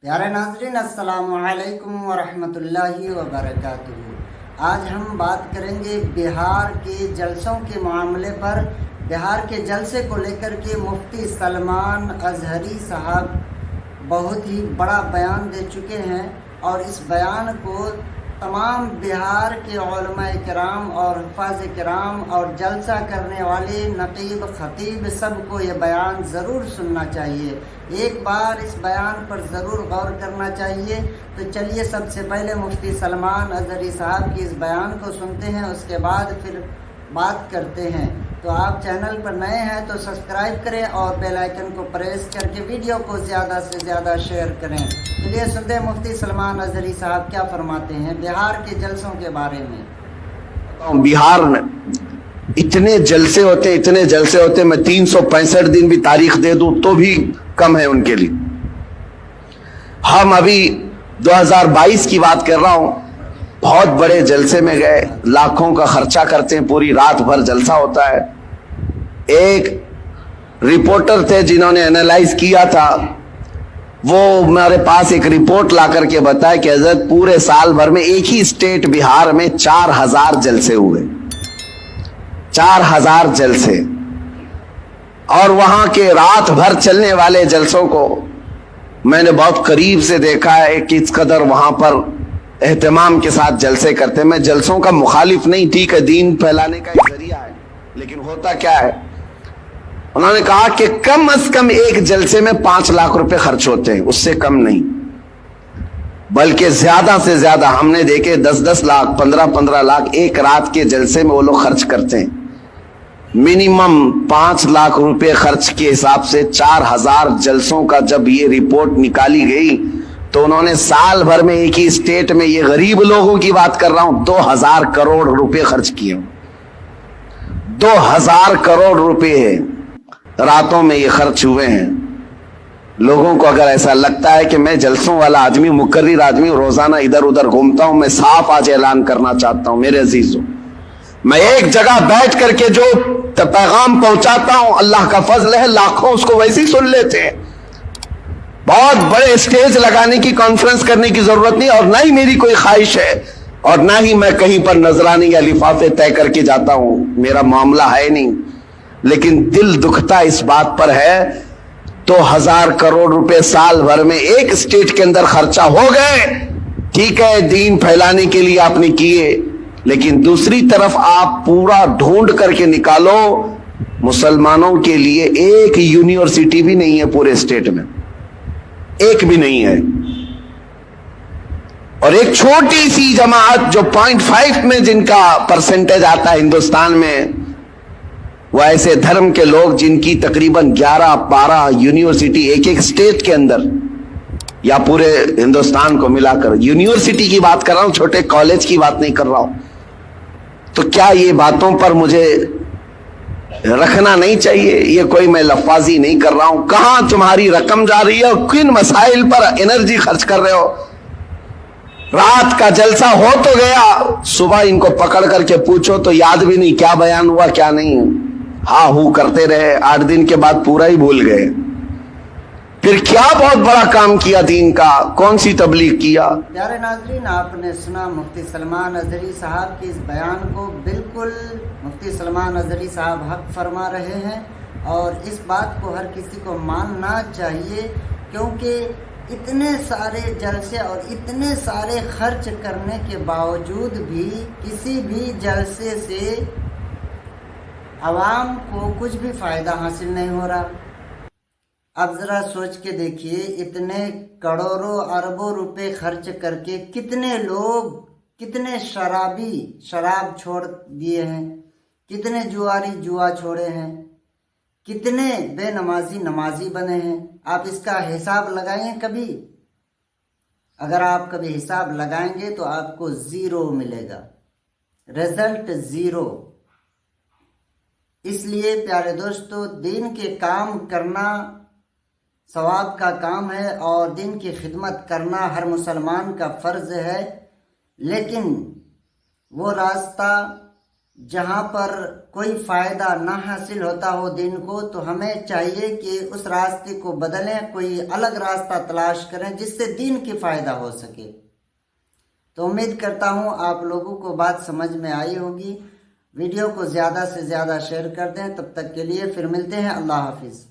پیارے ناظرین، السلام علیکم ورحمۃ اللہ وبرکاتہ۔ آج ہم بات کریں گے بہار کے جلسوں کے معاملے پر۔ بہار کے جلسے کو لے کر کے مفتی سلمان اظہری صاحب بہت ہی بڑا بیان دے چکے ہیں، اور اس بیان کو تمام بہار کے علماء کرام اور حفاظ کرام اور جلسہ کرنے والے نقیب خطیب سب کو یہ بیان ضرور سننا چاہیے، ایک بار اس بیان پر ضرور غور کرنا چاہیے۔ تو چلیے سب سے پہلے مفتی سلمان اظہری صاحب کی اس بیان کو سنتے ہیں، اس کے بعد پھر بات کرتے ہیں۔ تو آپ چینل پر نئے ہیں تو سبسکرائب کریں اور بیل آئیکن کو پریس کر کے ویڈیو کو زیادہ سے زیادہ شیئر کریں۔ چلیے سنتے ہیں مفتی سلمان اظہری صاحب کیا فرماتے ہیں بہار کے جلسوں کے بارے میں۔ بہار میں اتنے جلسے ہوتے میں 365 دن بھی تاریخ دے دوں تو بھی کم ہے ان کے لیے۔ ہم ابھی 2022 کی بات کر رہا ہوں، بہت بڑے جلسے میں گئے، لاکھوں کا خرچہ کرتے ہیں، پوری رات بھر جلسہ ہوتا ہے۔ ایک رپورٹر تھے جنہوں نے انالائز کیا تھا، وہ میرے پاس ایک رپورٹ لا کر کے بتایا کہ حضرت پورے سال بھر میں ایک ہی اسٹیٹ بہار میں 4000 جلسے ہوئے، 4000 جلسے، اور وہاں کے رات بھر چلنے والے جلسوں کو میں نے بہت قریب سے دیکھا ہے، کس قدر وہاں پر اہتمام کے ساتھ جلسے کرتے۔ میں جلسوں کا مخالف نہیں، ٹھیک ہے، دین پھیلانے کا ایک ذریعہ ہے، لیکن ہوتا کیا ہے، انہوں نے کہا کہ کم از کم ایک جلسے میں 5 لاکھ روپے خرچ ہوتے ہیں، اس سے کم نہیں، بلکہ زیادہ سے زیادہ ہم نے دیکھے 10 لاکھ 15 لاکھ ایک رات کے جلسے میں وہ لوگ خرچ کرتے ہیں۔ منیمم 5 لاکھ روپے خرچ کے حساب سے 4000 جلسوں کا جب یہ رپورٹ نکالی گئی تو انہوں نے سال بھر میں ایک ہی اسٹیٹ میں، یہ غریب لوگوں کی بات کر رہا ہوں، 2000 کروڑ روپے خرچ کیے، 2000 کروڑ روپے راتوں میں یہ خرچ ہوئے ہیں۔ لوگوں کو اگر ایسا لگتا ہے کہ میں جلسوں والا آدمی، مقرر آدمی، روزانہ ادھر ادھر گھومتا ہوں، میں صاف آج اعلان کرنا چاہتا ہوں میرے عزیزوں، میں ایک جگہ بیٹھ کر کے جو پیغام پہنچاتا ہوں، اللہ کا فضل ہے، لاکھوں اس کو ویسے ہی سن لیتے ہیں۔ بہت بڑے اسٹیج لگانے کی، کانفرنس کرنے کی ضرورت نہیں، اور نہ ہی میری کوئی خواہش ہے، اور نہ ہی میں کہیں پر نذرانے یا لفافے طے کر کے جاتا ہوں، میرا معاملہ ہے نہیں، لیکن دل دکھتا اس بات پر ہے۔ تو 1000 کروڑ روپے سال بھر میں ایک اسٹیٹ کے اندر خرچہ ہو گئے، ٹھیک ہے، دین پھیلانے کے لیے آپ نے کیے، لیکن دوسری طرف آپ پورا ڈھونڈ کر کے نکالو، مسلمانوں کے لیے ایک یونیورسٹی بھی نہیں ہے پورے اسٹیٹ میں، ایک بھی نہیں ہے، اور ایک چھوٹی سی جماعت جو 0.5 میں جن کا پرسنٹیج آتا ہے ہندوستان میں، وہ ایسے دھرم کے لوگ جن کی تقریباً 11-12 یونیورسٹی ایک ایک اسٹیٹ کے اندر یا پورے ہندوستان کو ملا کر، یونیورسٹی کی بات کر رہا ہوں، چھوٹے کالج کی بات نہیں کر رہا ہوں۔ تو کیا یہ باتوں پر مجھے رکھنا نہیں چاہیے؟ یہ کوئی میں لفاظی نہیں کر رہا ہوں، کہاں تمہاری رقم جا رہی ہے اور کن مسائل پر انرجی خرچ کر رہے ہو؟ رات کا جلسہ ہو تو گیا، صبح ان کو پکڑ کر کے پوچھو تو یاد بھی نہیں کیا بیان ہوا کیا نہیں، ہاں ہو کرتے رہے، 8 دن کے بعد پورا ہی بھول گئے۔ پھر کیا بہت بڑا کام کیا دین کا، کون سی تبلیغ کیا؟ پیارے ناظرین، آپ نے سنا مفتی سلمان اظہری صاحب کے اس بیان کو، بالکل مفتی سلمان اظہری صاحب حق فرما رہے ہیں، اور اس بات کو ہر کسی کو ماننا چاہیے، کیونکہ اتنے سارے جلسے اور اتنے سارے خرچ کرنے کے باوجود بھی کسی بھی جلسے سے عوام کو کچھ بھی فائدہ حاصل نہیں ہو رہا۔ اب ذرا سوچ کے دیکھیے، اتنے کروڑوں اربوں روپے خرچ کر کے کتنے لوگ، کتنے شرابی شراب چھوڑ دیے ہیں، کتنے جواری جوا چھوڑے ہیں، کتنے بے نمازی نمازی بنے ہیں۔ آپ اس کا حساب لگائیں کبھی؟ اگر آپ کبھی حساب لگائیں گے تو آپ کو 0 ملے گا، رزلٹ 0۔ اس لیے پیارے دوستو، دین کے کام کرنا ثواب کا کام ہے، اور دین کی خدمت کرنا ہر مسلمان کا فرض ہے، لیکن وہ راستہ جہاں پر کوئی فائدہ نہ حاصل ہوتا ہو دین کو، تو ہمیں چاہیے کہ اس راستے کو بدلیں، کوئی الگ راستہ تلاش کریں جس سے دین کی فائدہ ہو سکے۔ تو امید کرتا ہوں آپ لوگوں کو بات سمجھ میں آئی ہوگی۔ ویڈیو کو زیادہ سے زیادہ شیئر کر دیں۔ تب تک کے لیے پھر ملتے ہیں، اللہ حافظ۔